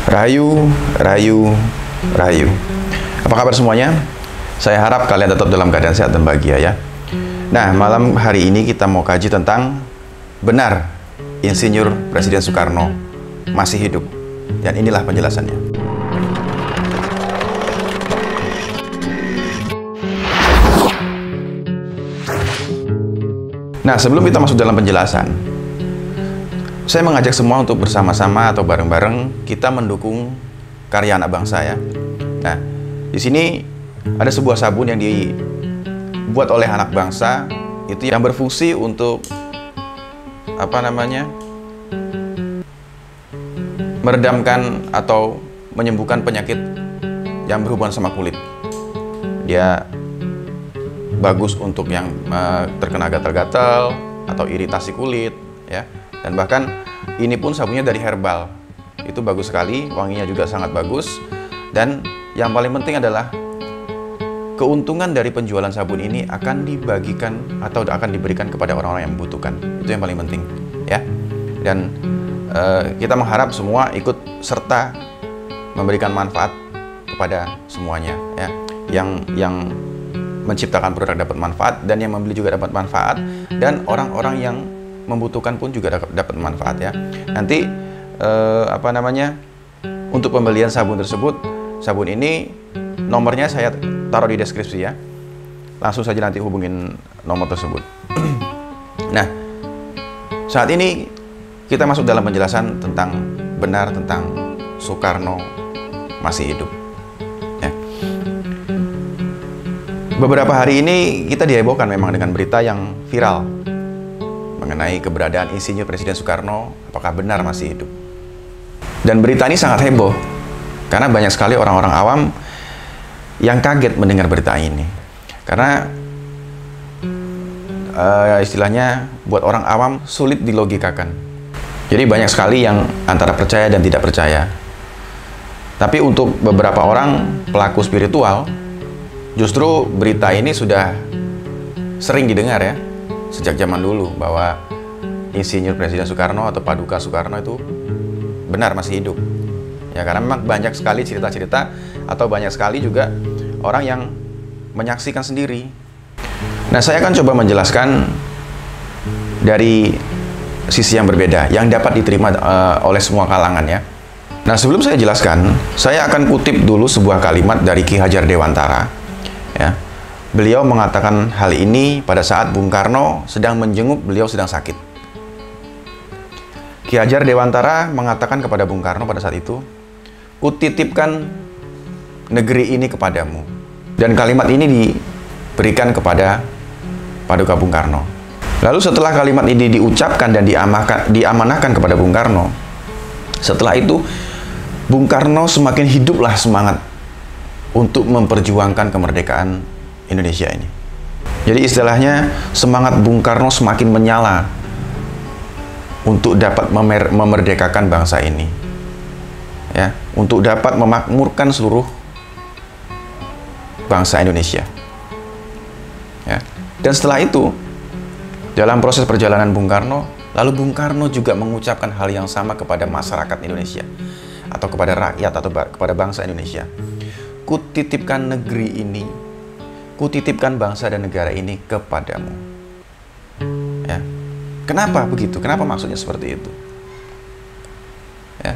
Rahayu, rahayu, rahayu. Apa kabar semuanya? Saya harap kalian tetap dalam keadaan sehat dan bahagia ya. Nah, malam hari ini kita mau kaji tentang benar Insinyur Presiden Soekarno masih hidup. Dan inilah penjelasannya. Nah, sebelum kita masuk dalam penjelasan, saya mengajak semua untuk bersama-sama atau bareng-bareng kita mendukung karya anak bangsa ya. Nah, di sini ada sebuah sabun yang dibuat oleh anak bangsa itu yang berfungsi untuk meredamkan atau menyembuhkan penyakit yang berhubungan sama kulit. Dia bagus untuk yang terkena gatal-gatal atau iritasi kulit ya. Dan bahkan ini pun sabunnya dari herbal. Itu bagus sekali, wanginya juga sangat bagus. Dan yang paling penting adalah keuntungan dari penjualan sabun ini akan dibagikan atau akan diberikan kepada orang-orang yang membutuhkan. Itu yang paling penting ya. Dan kita mengharap semua ikut serta memberikan manfaat kepada semuanya ya. Yang menciptakan produk dapat manfaat dan yang membeli juga dapat manfaat, dan orang-orang yang membutuhkan pun juga dapat manfaat ya. Nanti untuk pembelian sabun tersebut, sabun ini nomornya saya taruh di deskripsi ya. Langsung saja nanti hubungin nomor tersebut. Nah, saat ini kita masuk dalam penjelasan tentang benar tentang Soekarno masih hidup. Beberapa hari ini kita dihebohkan memang dengan berita yang viral mengenai keberadaan Insinyur Presiden Soekarno, apakah benar masih hidup. Dan berita ini sangat heboh karena banyak sekali orang-orang awam yang kaget mendengar berita ini. Karena istilahnya buat orang awam sulit dilogikakan. Jadi banyak sekali yang antara percaya dan tidak percaya. Tapi untuk beberapa orang pelaku spiritual, justru berita ini sudah sering didengar ya, sejak zaman dulu, bahwa Insinyur Presiden Soekarno atau Paduka Soekarno itu benar masih hidup. Ya, karena memang banyak sekali cerita-cerita atau banyak sekali juga orang yang menyaksikan sendiri. Nah, saya akan coba menjelaskan dari sisi yang berbeda, yang dapat diterima oleh semua kalangan ya. Nah, sebelum saya jelaskan, saya akan kutip dulu sebuah kalimat dari Ki Hajar Dewantara. Ya, beliau mengatakan hal ini pada saat Bung Karno sedang menjenguk beliau sedang sakit. Ki Hajar Dewantara mengatakan kepada Bung Karno pada saat itu, "Kutitipkan negeri ini kepadamu." Dan kalimat ini diberikan kepada Paduka Bung Karno. Lalu setelah kalimat ini diucapkan dan diamanahkan kepada Bung Karno, setelah itu Bung Karno semakin hiduplah semangat untuk memperjuangkan kemerdekaan Indonesia ini. Jadi istilahnya semangat Bung Karno semakin menyala untuk dapat memerdekakan bangsa ini, ya, untuk dapat memakmurkan seluruh bangsa Indonesia. Ya. Dan setelah itu, dalam proses perjalanan Bung Karno, lalu Bung Karno juga mengucapkan hal yang sama kepada masyarakat Indonesia atau kepada rakyat atau kepada bangsa Indonesia. Kutitipkan negeri ini, kutitipkan bangsa dan negara ini kepadamu. Ya. Kenapa begitu? Kenapa maksudnya seperti itu? Ya.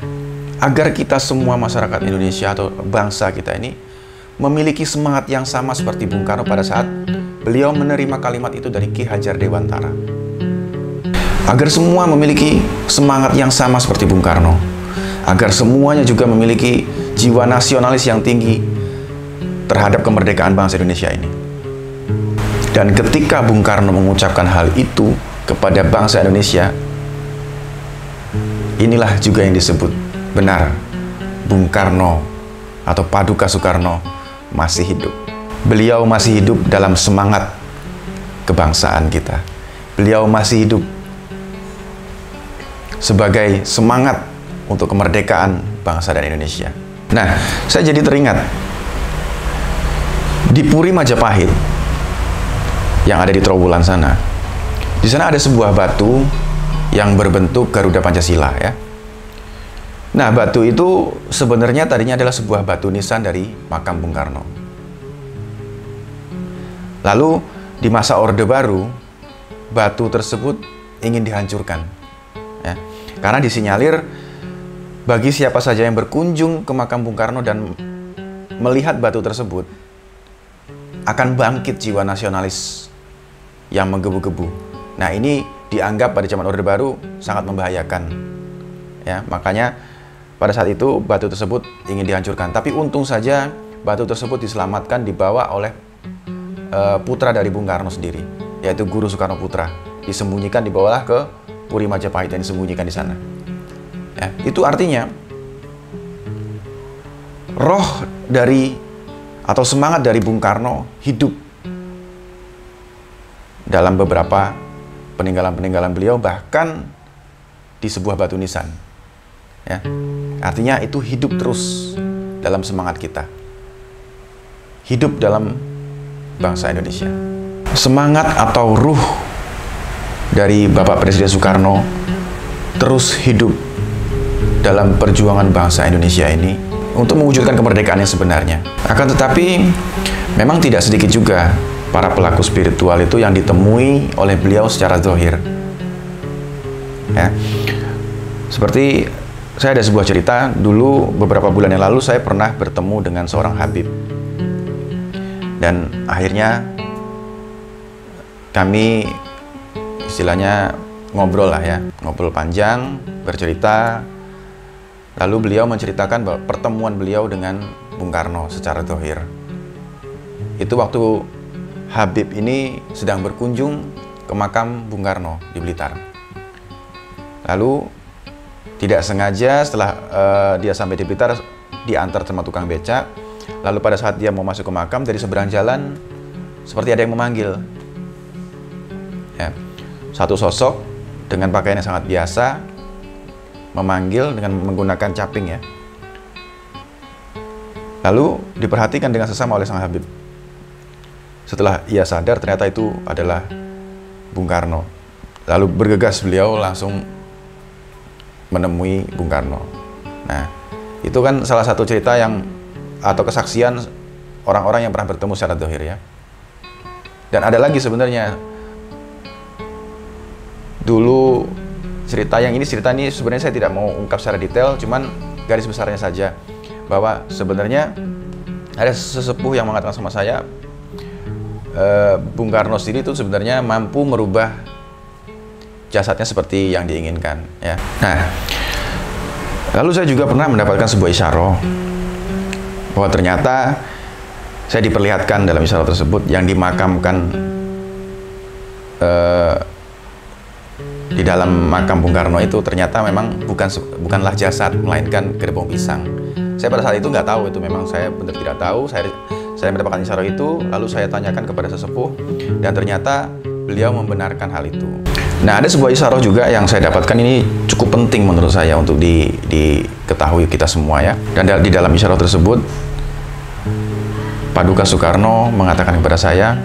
Agar kita semua masyarakat Indonesia atau bangsa kita ini memiliki semangat yang sama seperti Bung Karno pada saat beliau menerima kalimat itu dari Ki Hajar Dewantara. Agar semua memiliki semangat yang sama seperti Bung Karno. Agar semuanya juga memiliki jiwa nasionalis yang tinggi terhadap kemerdekaan bangsa Indonesia ini. Dan ketika Bung Karno mengucapkan hal itu kepada bangsa Indonesia, inilah juga yang disebut benar Bung Karno atau Paduka Soekarno masih hidup. Beliau masih hidup dalam semangat kebangsaan kita. Beliau masih hidup sebagai semangat untuk kemerdekaan bangsa dan Indonesia. Nah, saya jadi teringat di Puri Majapahit yang ada di Trowulan sana. Di sana ada sebuah batu yang berbentuk Garuda Pancasila ya. Nah, batu itu sebenarnya tadinya adalah sebuah batu nisan dari makam Bung Karno. Lalu di masa Orde Baru, batu tersebut ingin dihancurkan, ya. Karena disinyalir bagi siapa saja yang berkunjung ke makam Bung Karno dan melihat batu tersebut, akan bangkit jiwa nasionalis yang menggebu-gebu. Nah, ini dianggap pada zaman Orde Baru sangat membahayakan, ya. Makanya pada saat itu batu tersebut ingin dihancurkan. Tapi untung saja batu tersebut diselamatkan, dibawa oleh putra dari Bung Karno sendiri, yaitu Guru Soekarno Putra. Disembunyikan, dibawalah ke Puri Majapahit dan disembunyikan di sana. Ya, itu artinya roh dari atau semangat dari Bung Karno hidup dalam beberapa peninggalan-peninggalan beliau, bahkan di sebuah batu nisan. Ya, artinya itu hidup terus dalam semangat kita, hidup dalam bangsa Indonesia. Semangat atau ruh dari Bapak Presiden Soekarno terus hidup dalam perjuangan bangsa Indonesia ini untuk mewujudkan kemerdekaan yang sebenarnya. Akan tetapi memang tidak sedikit juga para pelaku spiritual itu yang ditemui oleh beliau secara zahir. Ya. Seperti saya ada sebuah cerita, dulu beberapa bulan yang lalu saya pernah bertemu dengan seorang Habib. Dan akhirnya kami istilahnya ngobrol lah ya, ngobrol panjang, bercerita. Lalu beliau menceritakan bahwa pertemuan beliau dengan Bung Karno secara zahir. Itu waktu Habib ini sedang berkunjung ke makam Bung Karno di Blitar. Lalu tidak sengaja setelah dia sampai di Blitar, diantar sama tukang becak. Lalu pada saat dia mau masuk ke makam, dari seberang jalan seperti ada yang memanggil. Ya, satu sosok dengan pakaian yang sangat biasa memanggil dengan menggunakan caping, ya. Lalu diperhatikan dengan sesama oleh sang Habib. Setelah ia sadar ternyata itu adalah Bung Karno. Lalu bergegas beliau langsung menemui Bung Karno. Nah, itu kan salah satu cerita yang atau kesaksian orang-orang yang pernah bertemu secara zahir, ya. Dan ada lagi sebenarnya. Dulu cerita ini sebenarnya saya tidak mau ungkap secara detail, cuman garis besarnya saja bahwa sebenarnya ada sesepuh yang mengatakan sama saya, Bung Karno sendiri itu sebenarnya mampu merubah jasadnya seperti yang diinginkan, ya. Nah, lalu saya juga pernah mendapatkan sebuah isyarah bahwa ternyata saya diperlihatkan dalam isyarah tersebut yang dimakamkan di dalam makam Bung Karno itu ternyata memang bukanlah jasad, melainkan gerbong pisang. Saya pada saat itu nggak tahu, itu memang saya benar tidak tahu. Saya mendapatkan isyarah itu, lalu saya tanyakan kepada sesepuh, dan ternyata beliau membenarkan hal itu. Nah, ada sebuah isyarah juga yang saya dapatkan, ini cukup penting menurut saya untuk diketahui kita semua, ya. Dan di dalam isyarah tersebut, Paduka Soekarno mengatakan kepada saya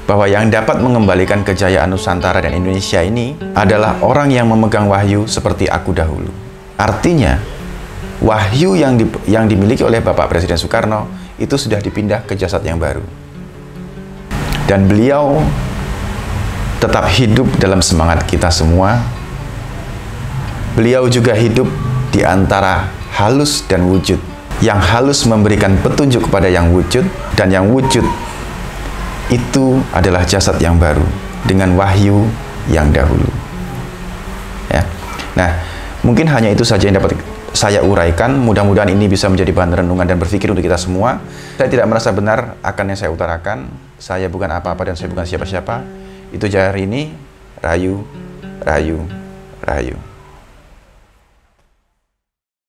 bahwa yang dapat mengembalikan kejayaan Nusantara dan Indonesia ini adalah orang yang memegang wahyu seperti aku dahulu. Artinya, wahyu yang dimiliki oleh Bapak Presiden Soekarno itu sudah dipindah ke jasad yang baru. Dan beliau tetap hidup dalam semangat kita semua. Beliau juga hidup di antara halus dan wujud. Yang halus memberikan petunjuk kepada yang wujud, dan yang wujud itu adalah jasad yang baru dengan wahyu yang dahulu. Ya. Nah, mungkin hanya itu saja yang dapat saya uraikan. Mudah-mudahan ini bisa menjadi bahan renungan dan berpikir untuk kita semua. Saya tidak merasa benar akan yang saya utarakan. Saya bukan apa-apa dan saya bukan siapa-siapa. Itu Jahar ini, Rahayu, Rahayu, Rahayu.